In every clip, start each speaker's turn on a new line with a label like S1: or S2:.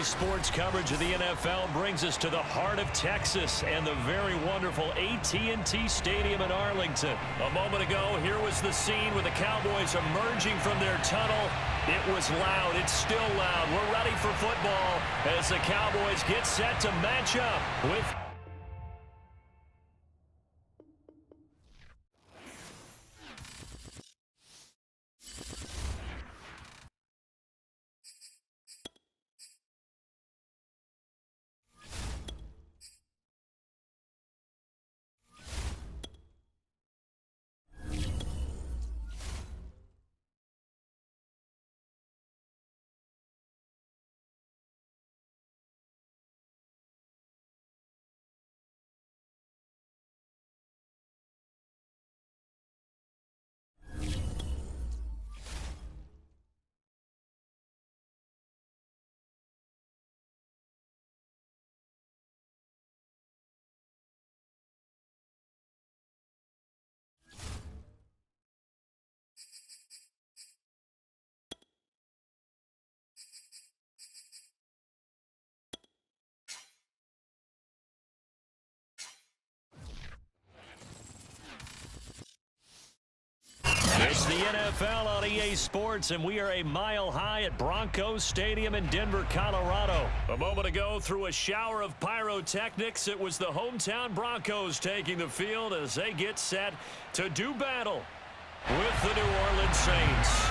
S1: EA Sports coverage of the NFL brings us to the heart of Texas and the very wonderful AT&T Stadium in Arlington. A moment ago, here was the scene with the Cowboys emerging from their tunnel. It was loud. It's still loud. We're ready for football as the Cowboys get set to match up with... It's the NFL on EA Sports, and we are a mile high at Broncos Stadium in Denver, Colorado. A moment ago, through a shower of pyrotechnics, it was the hometown Broncos taking the field as they get set to do battle with the New Orleans Saints.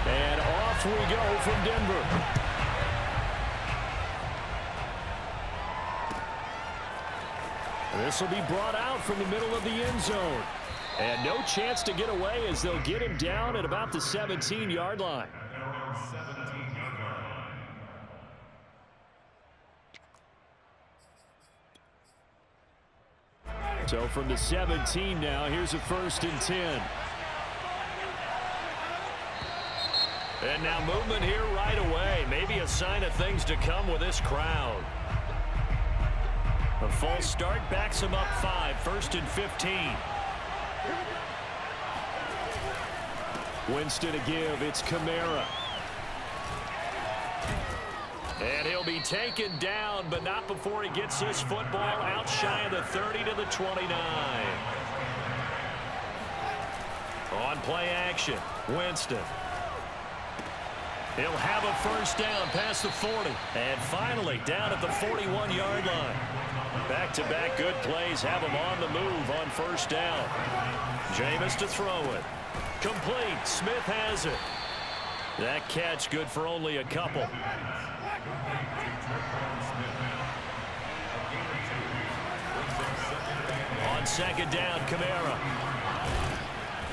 S1: And off we go from Denver. This will be brought out from the middle of the end zone. And no chance to get away as they'll get him down at about the 17-yard line. So from the 17 now, here's a 1st and 10. And now movement here right away. Maybe a sign of things to come with this crowd. A false start backs him up 5, 1st and 15. Winston to give. It's Kamara. And he'll be taken down, but not before he gets his football out shy of the 30 to the 29. On play action, Winston. He'll have a 1st down past the 40. And finally down at the 41-yard line. Back-to-back good plays have him on the move on 1st down. Jameis to throw it. Complete. Smith has it. That catch good for only a couple. On 2nd down, Kamara.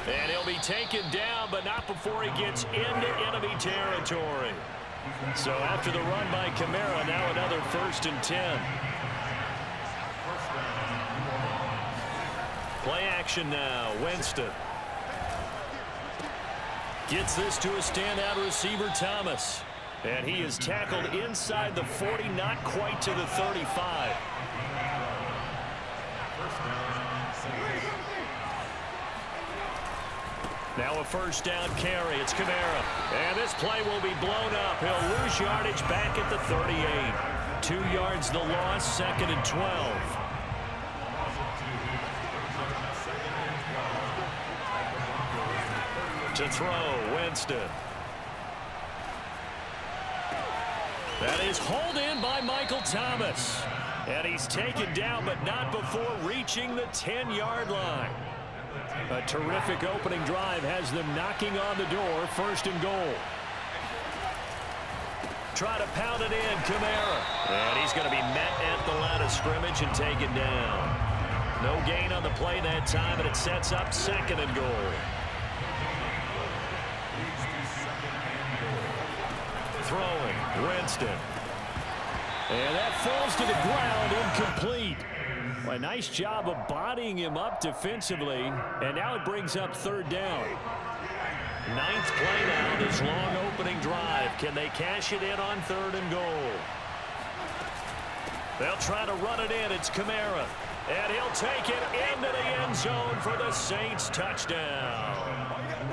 S1: And he'll be taken down, but not before he gets into enemy territory. So after the run by Kamara, now another 1st and 10. Play action now. Winston. Gets this to a standout receiver, Thomas. And he is tackled inside the 40, not quite to the 35. Now a 1st down carry. It's Kamara. And this play will be blown up. He'll lose yardage back at the 38. 2 yards the loss, 2nd and 12. To throw, Winston. That is hauled in by Michael Thomas. And he's taken down, but not before reaching the 10-yard line. A terrific opening drive has them knocking on the door, 1st and goal. Try to pound it in, Kamara. And he's going to be met at the line of scrimmage and taken down. No gain on the play that time, and it sets up 2nd and goal. Throwing, Winston. And that falls to the ground, incomplete. A nice job of bodying him up defensively, and now it brings up 3rd down. 9th play now, this long opening drive. Can they cash it in on 3rd and goal? They'll try to run it in. It's Kamara. And he'll take it into the end zone for the Saints touchdown.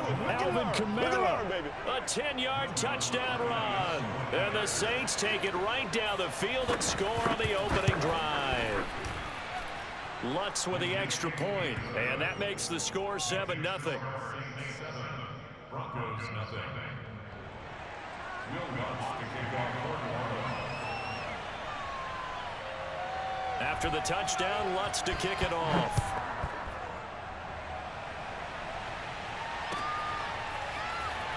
S1: Alvin Kamara, a 10-yard touchdown run. And the Saints take it right down the field and score on the opening drive. Lutz with the extra point, and that makes the score 7-0.
S2: Broncos nothing. Will Lutz to kick off quarter one.
S1: After the touchdown, Lutz to kick it off.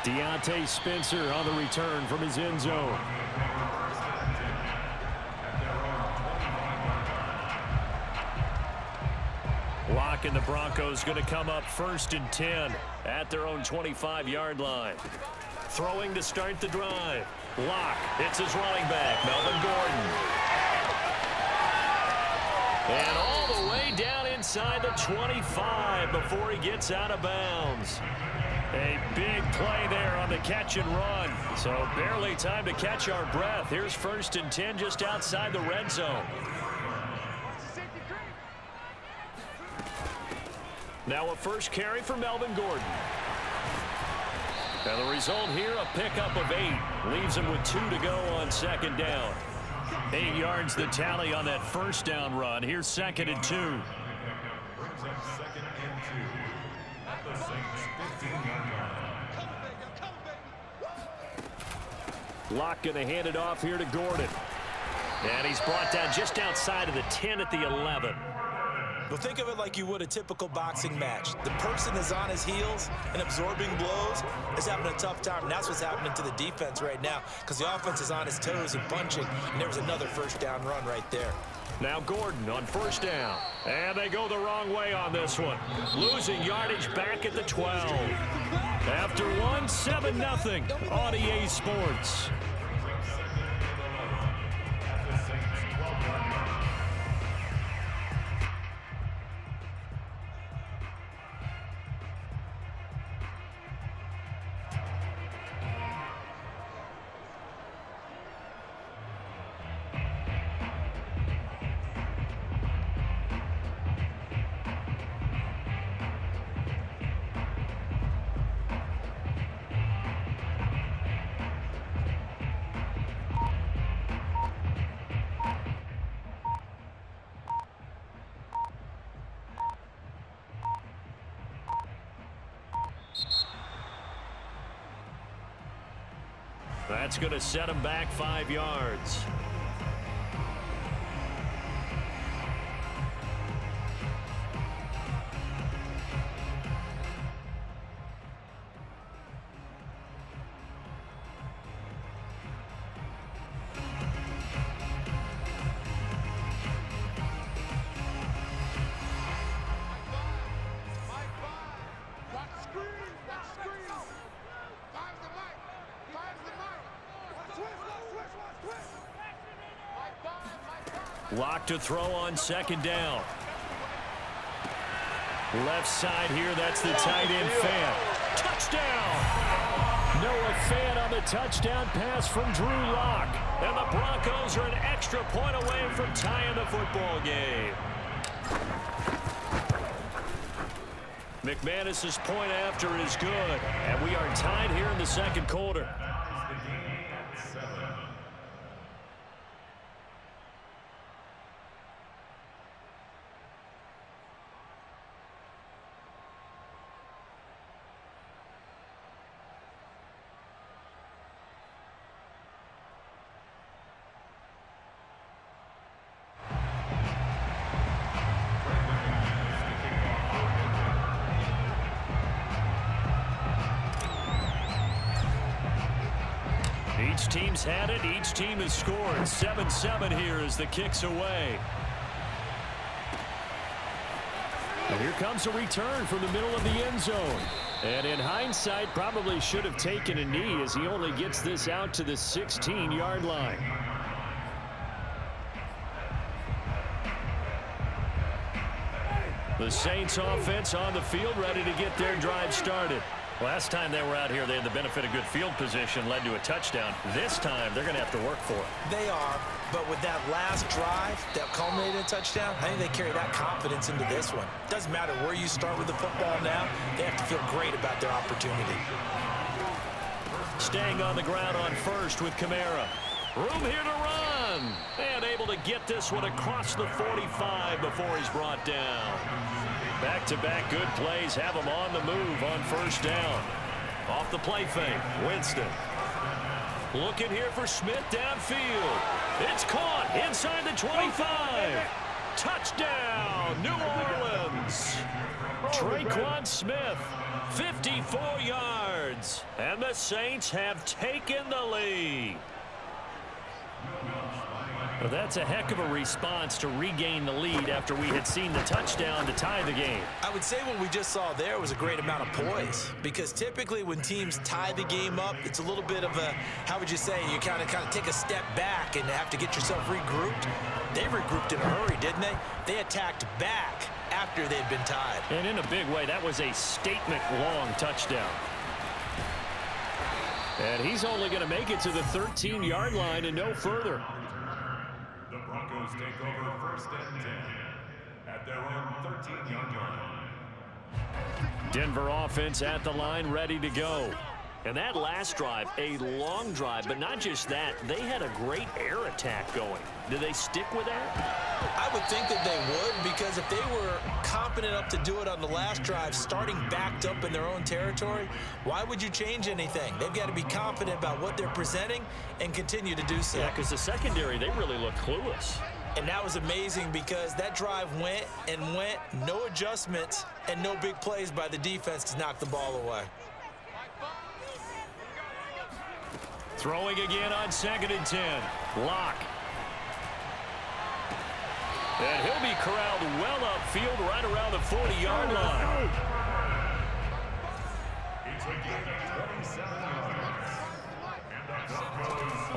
S1: Deontay Spencer on the return from his end zone. Lock and the Broncos going to come up 1st and 10 at their own 25-yard line. Throwing to start the drive. Lock, it's his running back, Melvin Gordon. And all the way down inside the 25 before he gets out of bounds. A big play there on the catch and run. So barely time to catch our breath. Here's 1st and 10 just outside the red zone. Now a first carry for Melvin Gordon. And the result here, a pickup of 8. Leaves him with 2 to go on 2nd down. 8 yards the tally on that 1st down run. Here's 2nd and 2.
S2: Brings up 2nd and 2 at the Saints 15-yard line.
S1: Locke going to hand it off here to Gordon. And he's brought down just outside of the 10 at the 11.
S3: Well, think of it like you would a typical boxing match. The person is on his heels and absorbing blows is having a tough time, and that's what's happening to the defense right now because the offense is on his toes and punching, and there was another 1st down run right there.
S1: Now Gordon on 1st down. And they go the wrong way on this one. Losing yardage back at the 12. After 7-0 on EA Sports. That's going to set him back 5 yards. Lock to throw on 2nd down. Left side here, that's the tight end Fant. Touchdown! Noah Fant on the touchdown pass from Drew Lock. And the Broncos are an extra point away from tying the football game. McManus's point after is good. And we are tied here in the 2nd quarter. Each team's had it. Each team has scored. 7-7 here as the kick's away. And here comes a return from the middle of the end zone. And in hindsight, probably should have taken a knee as he only gets this out to the 16-yard line. The Saints offense on the field ready to get their drive started. Last time they were out here, they had the benefit of good field position, led to a touchdown. This time, they're going to have to work for it.
S3: They are, but with that last drive that culminated in a touchdown, I think they carry that confidence into this one. Doesn't matter where you start with the football now, they have to feel great about their opportunity.
S1: Staying on the ground on first with Kamara. Room here to run. And able to get this one across the 45 before he's brought down. Back-to-back good plays have him on the move on first down. Off the play fake, Winston. Looking here for Smith downfield. It's caught inside the 25. Touchdown, New Orleans. Traquan Smith, 54 yards. And the Saints have taken the lead. Well, that's a heck of a response to regain the lead after we had seen the touchdown to tie the game.
S3: I would say what we just saw there was a great amount of poise, because typically when teams tie the game up, it's a little bit of a, how would you say, you kind of take a step back and have to get yourself regrouped. They regrouped in a hurry, didn't they? They attacked back after they'd been tied.
S1: And in a big way, that was a statement-long touchdown. And he's only going to make it to the 13-yard line and no further.
S2: The Broncos take over first and 10 at their own 13-yard line.
S1: Denver offense at the line, ready to go. And that last drive, a long drive, but not just that, they had a great air attack going. Do they stick with that?
S3: I would think that they would, because if they were confident enough to do it on the last drive, starting backed up in their own territory, why would you change anything? They've got to be confident about what they're presenting and continue to do so.
S1: Yeah, because the secondary, they really look clueless.
S3: And that was amazing, because that drive went and went, no adjustments and no big plays by the defense to knock the ball away.
S1: Throwing again on 2nd and 10. Lock. And he'll be corralled well upfield right around the 40-yard line.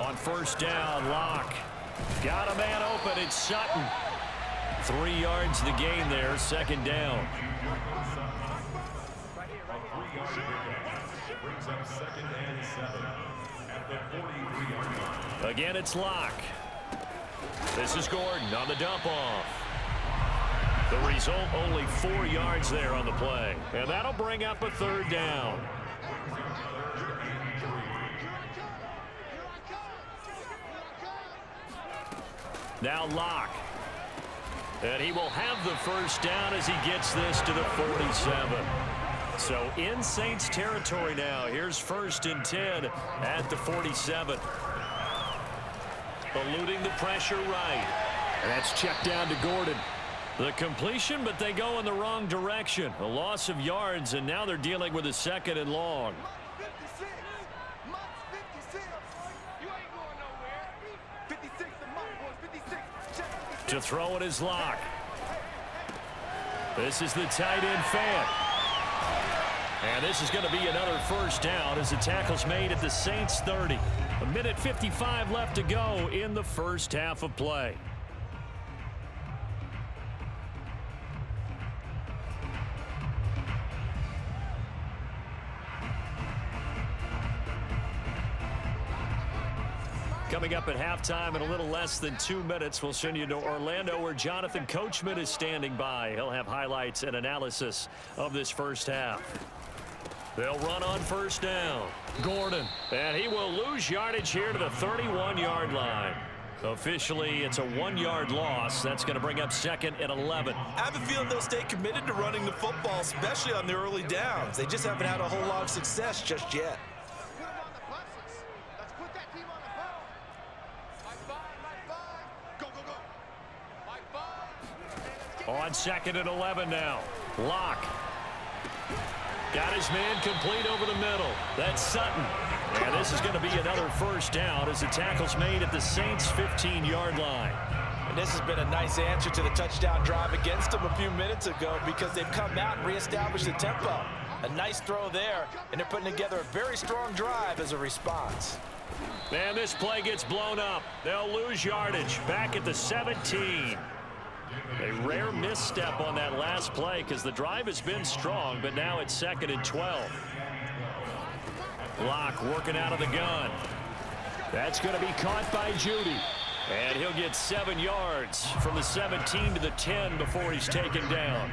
S1: On first down, Lock. Got a man open. It's Sutton. 3 yards the gain there, 2nd down.
S2: Brings up 2nd and 7 at the 43-yard line.
S1: Again, it's Lock. This is Gordon on the dump-off. The result, only 4 yards there on the play. And that'll bring up a 3rd down. Now Lock. And he will have the first down as he gets this to the 47. So in Saints territory now. Here's 1st and 10 at the 47. Eluding the pressure right. And that's checked down to Gordon. The completion, but they go in the wrong direction. A loss of yards, and now they're dealing with a 2nd and long. To throw it is Lock. This is the tight end Fant. And this is going to be another first down as the tackle's made at the Saints 30. 1:55 left to go in the first half of play. Coming up at halftime in a little less than 2 minutes, we'll send you to Orlando where Jonathan Coachman is standing by. He'll have highlights and analysis of this first half. They'll run on first down. Gordon. And he will lose yardage here to the 31-yard line. Officially, it's a 1-yard loss. That's going to bring up 2nd and 11.
S3: I have a feeling they'll stay committed to running the football, especially on the early downs. They just haven't had a whole lot of success just yet.
S1: On 2nd and 11 now. Lock. Got his man complete over the middle. That's Sutton. And this is going to be another first down as the tackle's made at the Saints' 15-yard line.
S3: And this has been a nice answer to the touchdown drive against them a few minutes ago, because they've come out and reestablished the tempo. A nice throw there, and they're putting together a very strong drive as a response.
S1: And this play gets blown up. They'll lose yardage back at the 17. A rare misstep on that last play because the drive has been strong, but now it's 2nd and 12. Locke working out of the gun. That's going to be caught by Judy. And he'll get 7 yards from the 17 to the 10 before he's taken down.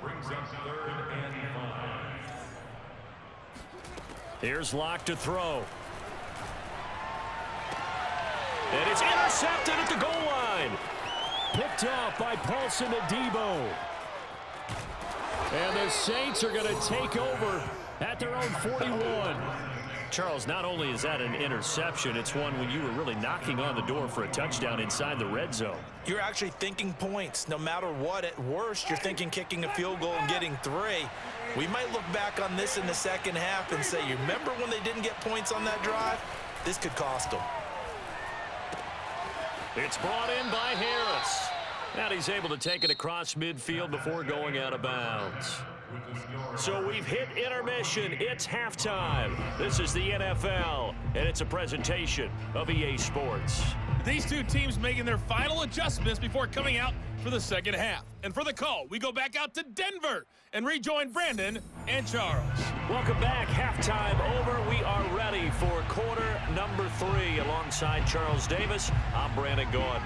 S2: Brings up 3rd and 5.
S1: Here's Locke to throw. And it's intercepted at the goal line. Picked off by Paulson Adebo. And the Saints are going to take over at their own 41. Charles, not only is that an interception, it's one when you were really knocking on the door for a touchdown inside the red zone.
S3: You're actually thinking points. No matter what, at worst, you're thinking kicking a field goal and getting 3. We might look back on this in the second half and say, you remember when they didn't get points on that drive? This could cost them.
S1: It's brought in by Harris. And he's able to take it across midfield before going out of bounds. So we've hit intermission. It's halftime. This is the NFL, and it's a presentation of EA Sports.
S4: These two teams making their final adjustments before coming out for the second half. And for the call, we go back out to Denver and rejoin Brandon and Charles.
S1: Welcome back. Halftime over. We are ready for quarter number 3. Alongside Charles Davis, I'm Brandon Gordon.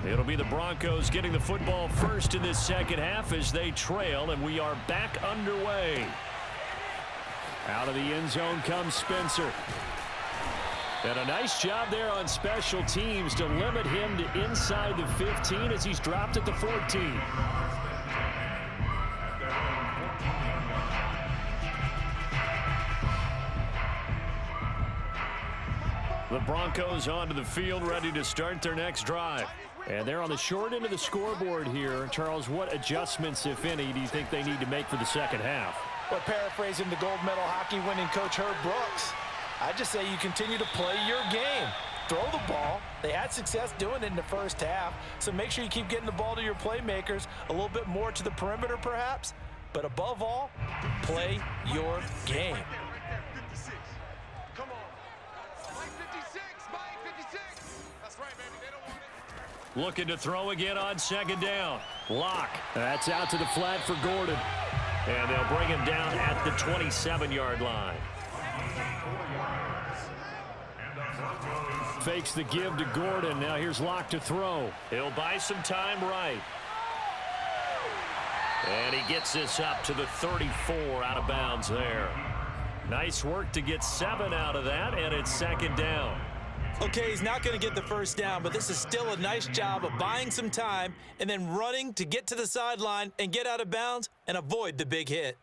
S1: It'll be the Broncos getting the football first in this second half as they trail, and we are back underway. Out of the end zone comes Spencer. And a nice job there on special teams to limit him to inside the 15 as he's dropped at the 14. The Broncos onto the field, ready to start their next drive. And they're on the short end of the scoreboard here. Charles, what adjustments, if any, do you think they need to make for the second half?
S3: Well, paraphrasing the gold medal hockey winning coach Herb Brooks, I just say you continue to play your game. Throw the ball. They had success doing it in the first half, so make sure you keep getting the ball to your playmakers, a little bit more to the perimeter perhaps, but above all, play your game.
S1: Looking to throw again on second down. Locke. That's out to the flat for Gordon. And they'll bring him down at the 27-yard line. Fakes the give to Gordon. Now here's Locke to throw. He'll buy some time right. And he gets this up to the 34, out of bounds there. Nice work to get 7 out of that, and it's second down.
S3: Okay, he's not going to get the first down, but this is still a nice job of buying some time and then running to get to the sideline and get out of bounds and avoid the big hit.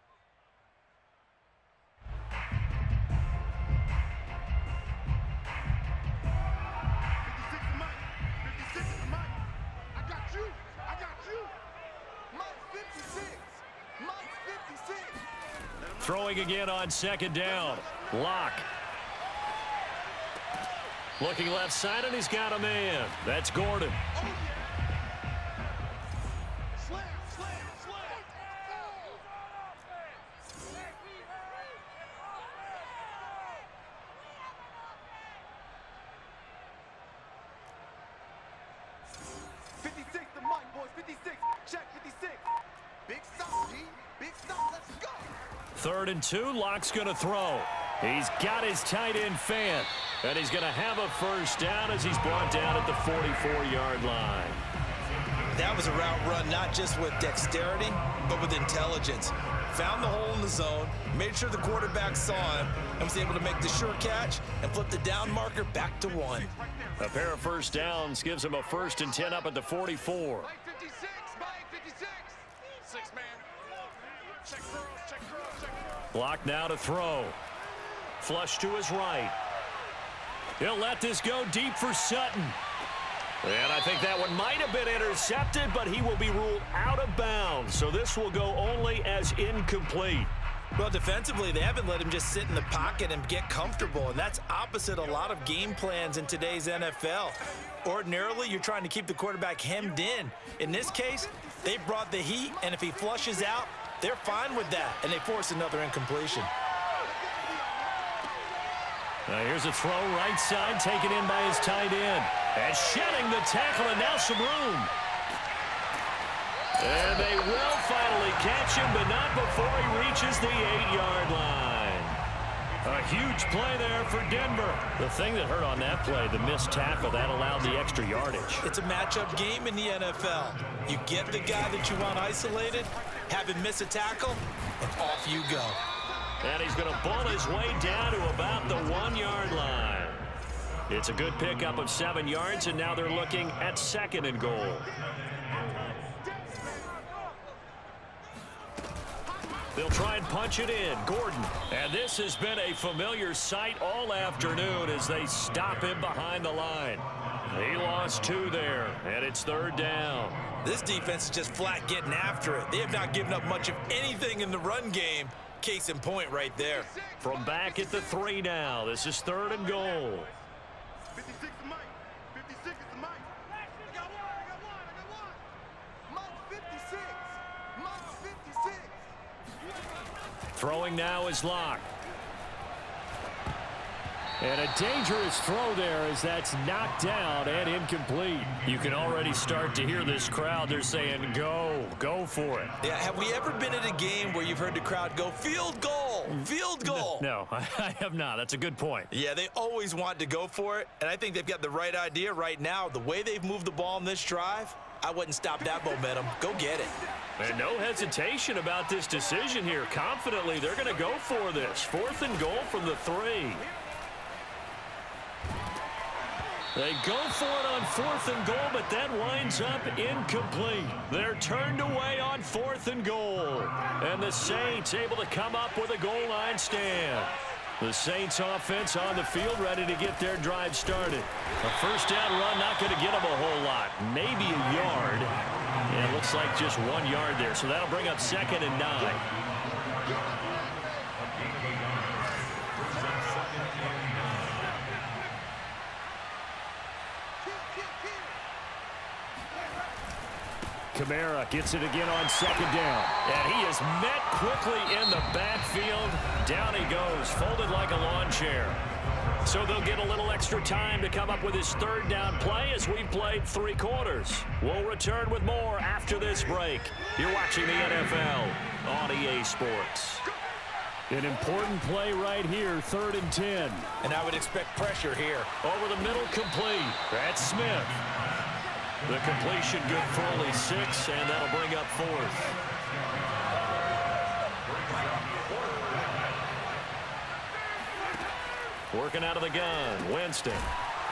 S1: Throwing again on second down. Locke. Looking left side, and he's got a man. That's Gordon. Third and 2, Locke's going to throw. He's got his tight end fan, and he's going to have a first down as he's brought down at the 44-yard line.
S3: That was a route run not just with dexterity, but with intelligence. Found the hole in the zone, made sure the quarterback saw him, and was able to make the sure catch and flip the down marker back to 1.
S1: A pair of first downs gives him a 1st and 10 up at the 44. Block now to throw. Flush to his right. He'll let this go deep for Sutton. And I think that one might have been intercepted, but he will be ruled out of bounds. So this will go only as incomplete.
S3: Well, defensively, they haven't let him just sit in the pocket and get comfortable, and that's opposite a lot of game plans in today's NFL. Ordinarily, you're trying to keep the quarterback hemmed in. In this case, they brought the heat, and if he flushes out, They're fine with that, and they force another incompletion.
S1: Here's a throw right side, taken in by his tight end. And shedding the tackle, and now some room. And they will finally catch him, but not before he reaches the 8-yard line. A huge play there for Denver. The thing that hurt on that play, the missed tackle, that allowed the extra yardage.
S3: It's a matchup game in the NFL. You get the guy that you want isolated, have him miss a tackle, and off you go.
S1: And he's going to bull his way down to about the 1-yard line. It's a good pickup of 7 yards, and now they're looking at 2nd and goal. They'll try and punch it in. Gordon. And this has been a familiar sight all afternoon as they stop him behind the line. He lost 2 there, and it's 3rd down.
S3: This defense is just flat getting after it. They have not given up much of anything in the run game. Case in point right there.
S1: From back at the 3 now. This is 3rd and goal.
S5: 56 is Mike. 56 is Mike. I got one. Mike 56. Mike 56.
S1: Throwing now is Locke. And a dangerous throw there as that's knocked down and incomplete. You can already start to hear this crowd. They're saying, go for it.
S3: Yeah, have we ever been at a game where you've heard the crowd go, field goal, field goal?
S1: No, I have not. That's a good point.
S3: Yeah, they always want to go for it, and I think they've got the right idea right now. The way they've moved the ball in this drive, I wouldn't stop that momentum. Go get it.
S1: And no hesitation about this decision here. Confidently, they're going to go for this. 4th and goal from the 3. They go for it on 4th and goal, but that winds up incomplete. They're turned away on 4th and goal. And the Saints able to come up with a goal line stand. The Saints offense on the field ready to get their drive started. A 1st down run not going to get them a whole lot. Maybe a yard. And it looks like just 1 yard there. So that'll bring up 2nd and 9. Kamara gets it again on 2nd down. And he is met quickly in the backfield. Down he goes, folded like a lawn chair. So they'll get a little extra time to come up with his 3rd down play as we've played 3 quarters. We'll return with more after this break. You're watching the NFL on EA Sports. An important play right here, 3rd and 10.
S3: And I would expect pressure here.
S1: Over the middle, complete. That's Smith. The completion good for only 6, and that'll bring up 4th. Working out of the gun, Winston.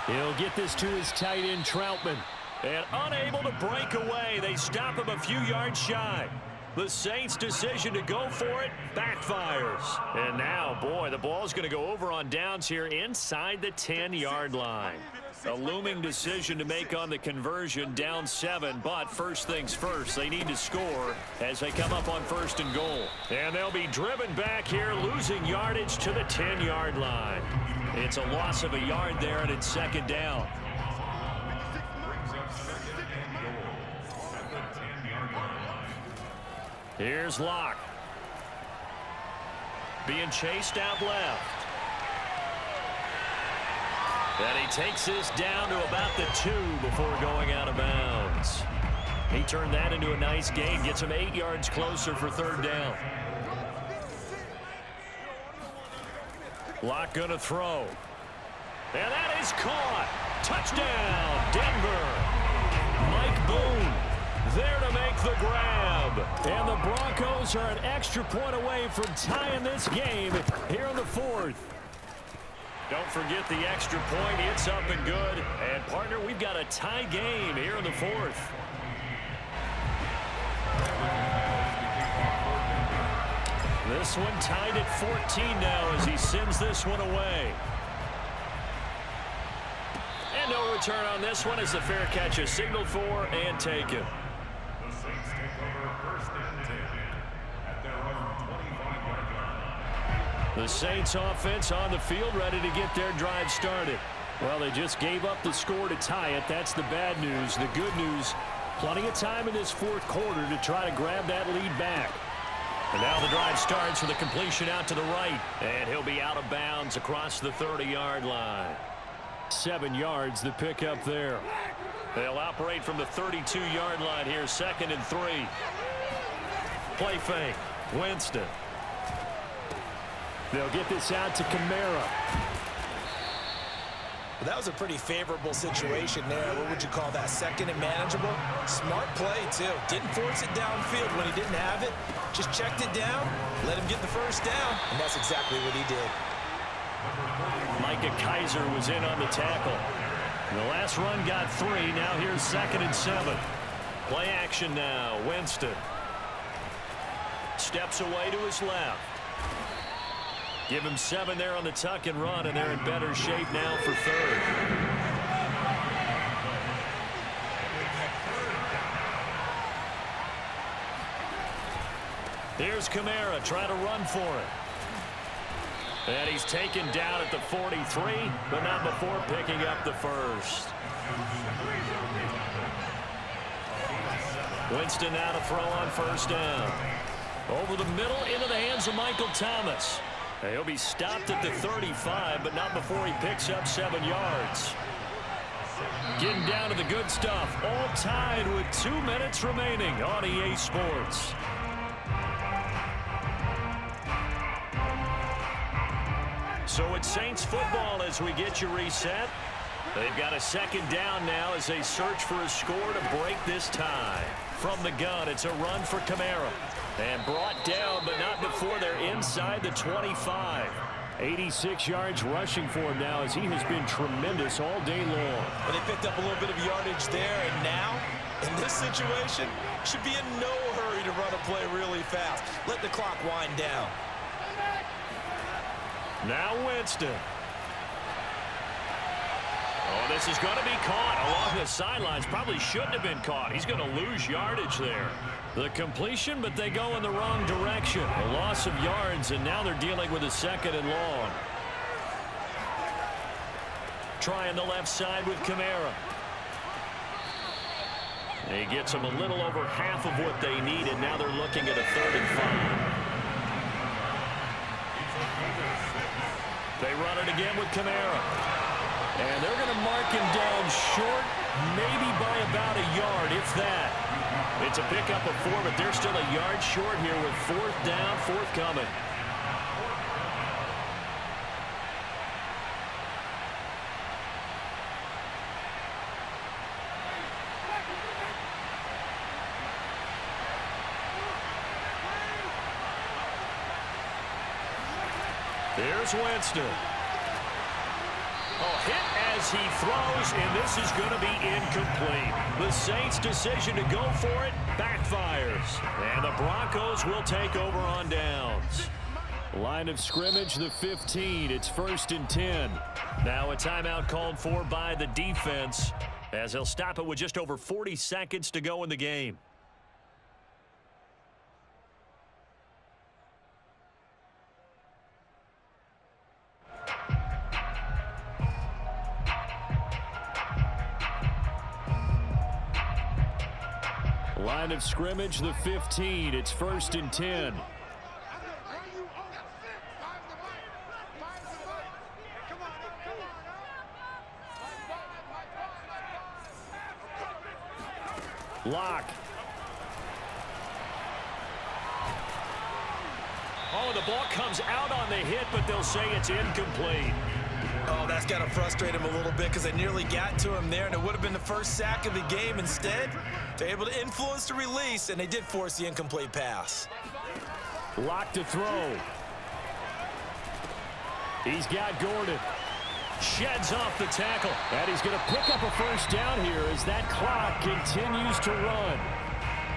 S1: He'll get this to his tight end, Troutman. And unable to break away, they stop him a few yards shy. The Saints' decision to go for it backfires. And now, boy, the ball's going to go over on downs here inside the 10-yard line. A looming decision to make on the conversion, down 7, but first things first, they need to score as they come up on 1st and goal. And they'll be driven back here, losing yardage to the 10-yard line. It's a loss of a yard there, and it's 2nd down. Here's Locke. Being chased out left. And he takes this down to about the 2 before going out of bounds. He turned that into a nice gain, gets him 8 yards closer for 3rd down. Locke gonna throw. And that is caught. Touchdown, Denver. Mike Boone there to make the grab. And the Broncos are an extra point away from tying this game here in the 4th. Don't forget the extra point. It's up and good. And, partner, we've got a tie game here in the 4th. This one tied at 14 now as he sends this one away. And no return on this one as the fair catch is signaled for and taken.
S2: The Saints take over 1st and 10 at their own 25-yard line.
S1: The Saints offense on the field ready to get their drive started. Well, they just gave up the score to tie it. That's the bad news. The good news, plenty of time in this 4th quarter to try to grab that lead back. And now the drive starts with a completion out to the right. And he'll be out of bounds across the 30-yard line. 7 yards the pick up there. They'll operate from the 32-yard line here, 2nd and 3. Play fake. Winston. They'll get this out to Kamara.
S3: Well, that was a pretty favorable situation there. What would you call that? 2nd and manageable? Smart play, too. Didn't force it downfield when he didn't have it. Just checked it down, let him get the first down, and that's exactly what he did.
S1: Micah Kaiser was in on the tackle. The last run got 3. Now here's 2nd and 7. Play action now. Winston. Steps away to his left. Give him 7 there on the tuck and run, and they're in better shape now for 3rd. Here's Kamara trying to run for it. And he's taken down at the 43, but not before picking up the first. Winston now to throw on first down. Over the middle into the hands of Michael Thomas. He'll be stopped at the 35, but not before he picks up 7 yards. Getting down to the good stuff. All tied with 2 minutes remaining on EA Sports. So it's Saints football as we get you reset. They've got a 2nd down now as they search for a score to break this tie. From the gun, it's a run for Kamara. And brought down, but not before they're inside the 25. 86 yards rushing for him now as he has been tremendous all day long.
S3: But they picked up a little bit of yardage there, and now, in this situation, should be in no hurry to run a play really fast. Let the clock wind down.
S1: Now Winston. Oh, this is going to be caught along the sidelines. Probably shouldn't have been caught. He's going to lose yardage there. The completion, but they go in the wrong direction. A loss of yards, and now they're dealing with a 2nd and long. Trying the left side with Kamara. He gets them a little over half of what they need, and now they're looking at a 3rd and 5. They run it again with Kamara. And they're going to mark him down short, maybe by about a yard, if that. It's a pickup of 4, but they're still a yard short here with 4th down, forthcoming. Here's Winston. Oh, hit as he throws, and this is going to be incomplete. The Saints' decision to go for it backfires. And the Broncos will take over on downs. Line of scrimmage, the 15. It's 1st and 10. Now a timeout called for by the defense as they'll stop it with just over 40 seconds to go in the game. Line of scrimmage, the 15. It's 1st and 10. Lock. Oh, the ball comes out on the hit, but they'll say it's incomplete.
S3: Oh, that's got to frustrate him a little bit because they nearly got to him there, and it would have been the first sack of the game. Instead, they're able to influence the release, and they did force the incomplete pass.
S1: Lock to throw. He's got Gordon. Sheds off the tackle. And he's going to pick up a first down here as that clock continues to run.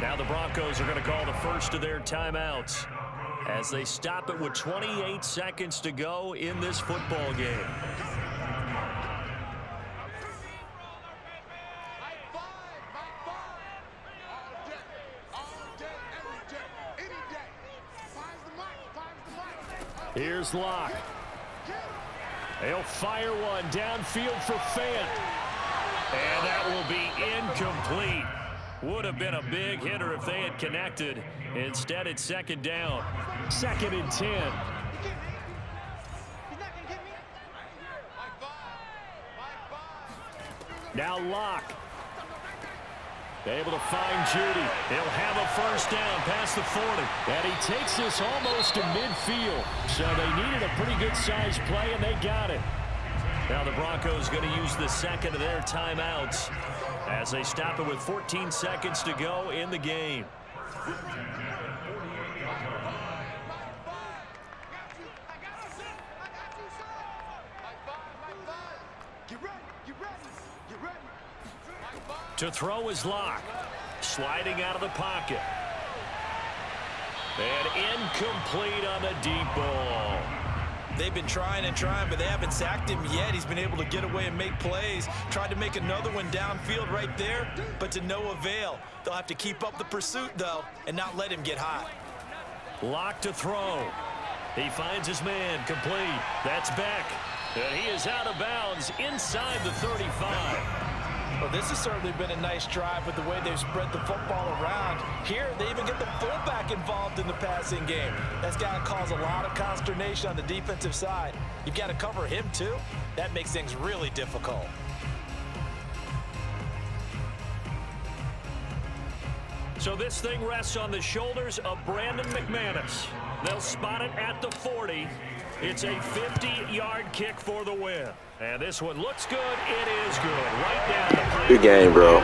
S1: Now the Broncos are going to call the first of their timeouts as they stop it with 28 seconds to go in this football game. Here's Locke. He'll fire one downfield for Fant. And that will be incomplete. Would have been a big hitter if they had connected. Instead, it's second down. 2nd and 10. Now Locke. Able to find Judy. He'll have a first down past the 40. And he takes this almost to midfield. So they needed a pretty good-sized play, and they got it. Now the Broncos going to use the second of their timeouts as they stop it with 14 seconds to go in the game. To throw is Locke. Sliding out of the pocket. And incomplete on the deep ball.
S3: They've been trying and trying, but they haven't sacked him yet. He's been able to get away and make plays. Tried to make another one downfield right there, but to no avail. They'll have to keep up the pursuit, though, and not let him get hot.
S1: Locke to throw. He finds his man complete. That's Beck. And he is out of bounds inside the 35.
S3: Well, this has certainly been a nice drive with the way they've spread the football around. Here, they even get the fullback involved in the passing game. That's got to cause a lot of consternation on the defensive side. You've got to cover him, too. That makes things really difficult.
S1: So this thing rests on the shoulders of Brandon McManus. They'll spot it at the 40. It's a 50-yard kick for the win. And this one looks good. It is good. Right down the pipe.
S6: Good game, bro.